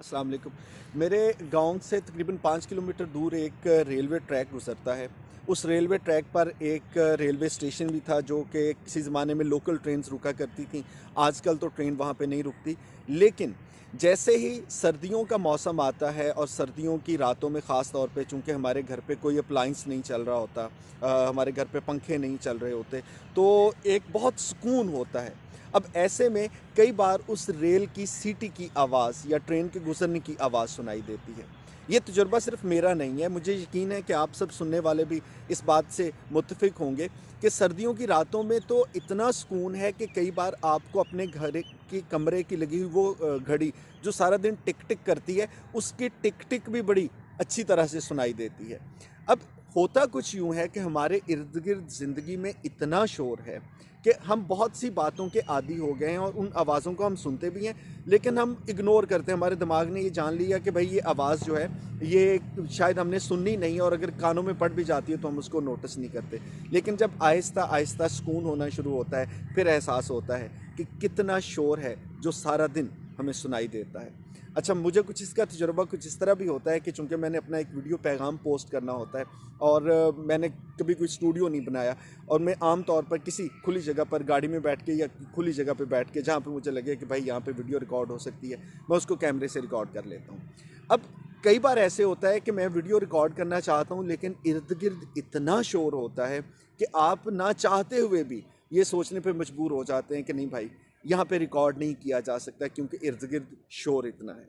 अस्सलाम वालेकुम। मेरे गांव से तकरीबन 5 किलोमीटर दूर एक रेलवे ट्रैक गुजरता है। उस रेलवे ट्रैक पर एक रेलवे स्टेशन भी था जो कि किसी ज़माने में लोकल ट्रेन्स रुका करती थी। आजकल तो ट्रेन वहाँ पे नहीं रुकती। लेकिन जैसे ही सर्दियों का मौसम आता है और सर्दियों की रातों में ख़ास तौर पे, चूँकि हमारे घर पे कोई अप्लायंस नहीं चल रहा होता, हमारे घर पे पंखे नहीं चल रहे होते, तो एक बहुत सुकून होता है। अब ऐसे में कई बार उस रेल की सीटी की आवाज़ या ट्रेन के गुजरने की आवाज़ सुनाई देती है। ये तजुर्बा सिर्फ मेरा नहीं है, मुझे यकीन है कि आप सब सुनने वाले भी इस बात से मुत्तफिक होंगे कि सर्दियों की रातों में तो इतना सुकून है कि कई बार आपको अपने घर की कमरे की लगी हुई वो घड़ी जो सारा दिन टिक टिक करती है, उसकी टिक टिक भी बड़ी अच्छी तरह से सुनाई देती है। अब होता कुछ यूँ है कि हमारे इर्द गिर्द ज़िंदगी में इतना शोर है कि हम बहुत सी बातों के आदी हो गए हैं और उन आवाज़ों को हम सुनते भी हैं, लेकिन हम इग्नोर करते हैं। हमारे दिमाग ने ये जान लिया कि भाई ये आवाज़ जो है ये शायद हमने सुननी नहीं है, और अगर कानों में पड़ भी जाती है तो हम उसको नोटिस नहीं करते। लेकिन जब आहिस्ता आहिस्ता सुकून होना शुरू होता है, फिर एहसास होता है कि कितना शोर है जो सारा दिन हमें सुनाई देता है। अच्छा, मुझे कुछ इसका तजुर्बा कुछ इस तरह भी होता है कि चूँकि मैंने अपना एक वीडियो पैगाम पोस्ट करना होता है, और मैंने कभी कोई स्टूडियो नहीं बनाया, और मैं आम तौर पर किसी खुली जगह पर गाड़ी में बैठ के या खुली जगह पे बैठ के जहाँ पे मुझे लगे कि भाई यहाँ पे वीडियो रिकॉर्ड हो सकती है, मैं उसको कैमरे से रिकॉर्ड कर लेता हूँ। अब कई बार ऐसे होता है कि मैं वीडियो रिकॉर्ड करना चाहता हूँ, लेकिन इर्द गिर्द इतना शोर होता है कि आप ना चाहते हुए भी ये सोचने पे मजबूर हो जाते हैं कि नहीं भाई, यहाँ पे रिकॉर्ड नहीं किया जा सकता क्योंकि इर्द गिर्द शोर इतना है।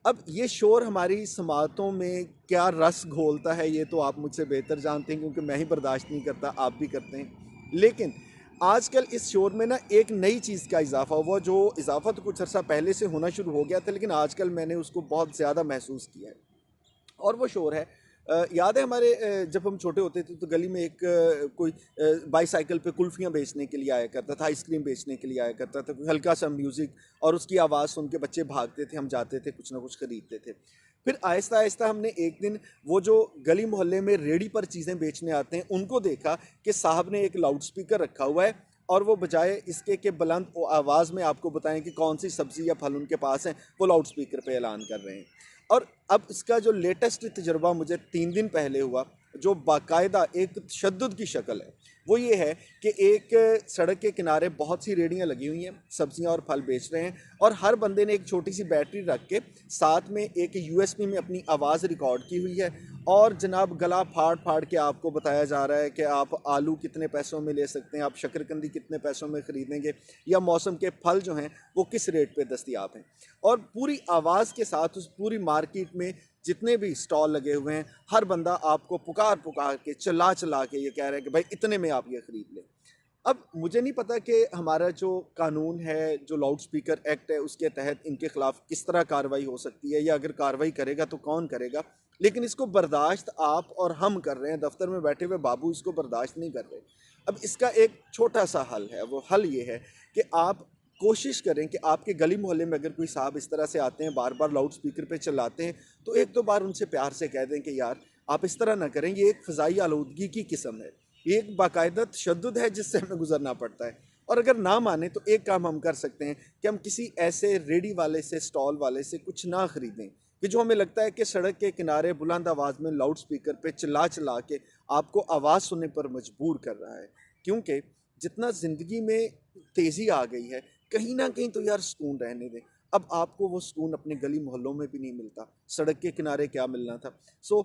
अब ये शोर हमारी समातों में क्या रस घोलता है, ये तो आप मुझसे बेहतर जानते हैं, क्योंकि मैं ही बर्दाश्त नहीं करता, आप भी करते हैं। लेकिन आजकल इस शोर में ना एक नई चीज़ का इजाफा हुआ, जो इजाफा तो कुछ अर्सा पहले से होना शुरू हो गया था, लेकिन आजकल मैंने उसको बहुत ज़्यादा महसूस किया है। और वो शोर है, याद है हमारे जब हम छोटे होते थे तो गली में एक कोई बाईसाइकिल पे कुल्फियाँ बेचने के लिए आया करता था, आइसक्रीम बेचने के लिए आया करता था, हल्का सा म्यूज़िक, और उसकी आवाज़ सुन के बच्चे भागते थे, हम जाते थे कुछ ना कुछ खरीदते थे। फिर आहिस्ता आहिस्ता हमने एक दिन वो जो गली मोहल्ले में रेडी पर चीज़ें बेचने आते हैं उनको देखा कि साहब ने एक लाउड स्पीकर रखा हुआ है, और वो बजाय इसके कि बुलंद आवाज़ में आपको बताएं कि कौन सी सब्ज़ी या फल उनके पास है, वो लाउड स्पीकर पे ऐलान कर रहे हैं। और अब इसका जो लेटेस्ट तजर्बा मुझे 3 दिन पहले हुआ, जो बाकायदा एक तशद्दुद की शक्ल है, वो ये है कि एक सड़क के किनारे बहुत सी रेहड़ियाँ लगी हुई हैं, सब्जियां और फल बेच रहे हैं, और हर बंदे ने एक छोटी सी बैटरी रख के साथ में एक यूएसबी में अपनी आवाज़ रिकॉर्ड की हुई है, और जनाब गला फाड़ फाड़ के आपको बताया जा रहा है कि आप आलू कितने पैसों में ले सकते हैं, आप शकरकंदी कितने पैसों में ख़रीदेंगे, या मौसम के फल जो हैं वो किस रेट पे दस्तियाब हैं। और पूरी आवाज़ के साथ उस पूरी मार्केट में जितने भी स्टॉल लगे हुए हैं, हर बंदा आपको पुकार पुकार के चिल्ला चिल्ला के ये कह रहा है कि भाई इतने में आप ये ख़रीद लें। अब मुझे नहीं पता कि हमारा जो कानून है, जो लाउड स्पीकर एक्ट है, उसके तहत इनके खिलाफ किस तरह कार्रवाई हो सकती है, या अगर कार्रवाई करेगा तो कौन करेगा। लेकिन इसको बर्दाश्त आप और हम कर रहे हैं, दफ्तर में बैठे हुए बाबू इसको बर्दाश्त नहीं कर रहे। अब इसका एक छोटा सा हल है, वो हल ये है कि आप कोशिश करें कि आपके गली मोहल्ले में अगर कोई साहब इस तरह से आते हैं, बार बार लाउड स्पीकर पे चिल्लाते हैं, तो एक दो बार उनसे प्यार से कह दें कि यार आप इस तरह ना करें, ये एक फ़िज़ाई आलूदगी की किस्म है, ये एक बाकायदा तशद्दुद है जिससे हमें गुजरना पड़ता है। और अगर ना माने तो एक काम हम कर सकते हैं कि हम किसी ऐसे रेडी वाले से, स्टॉल वाले से कुछ ना ख़रीदें कि जो हमें लगता है कि सड़क के किनारे बुलंद आवाज़ में लाउड स्पीकर पे चिल्ला चिल्ला के आपको आवाज़ सुनने पर मजबूर कर रहा है। क्योंकि जितना ज़िंदगी में तेज़ी आ गई है, कहीं ना कहीं तो यार सुकून रहने दें। अब आपको वो सुकून अपने गली मोहल्लों में भी नहीं मिलता, सड़क के किनारे क्या मिलना था। सो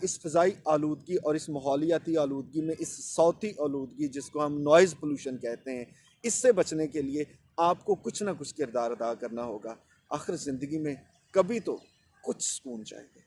इस फ़िज़ाई आलूदगी और इस माहौलियाती आलूदगी में, इस सौती आलूदगी जिसको हम नॉइज़ पोल्यूशन कहते हैं, इससे बचने के लिए आपको कुछ ना कुछ किरदार अदा करना होगा। आखिर ज़िंदगी में कभी तो कुछ सुकून चाहिए।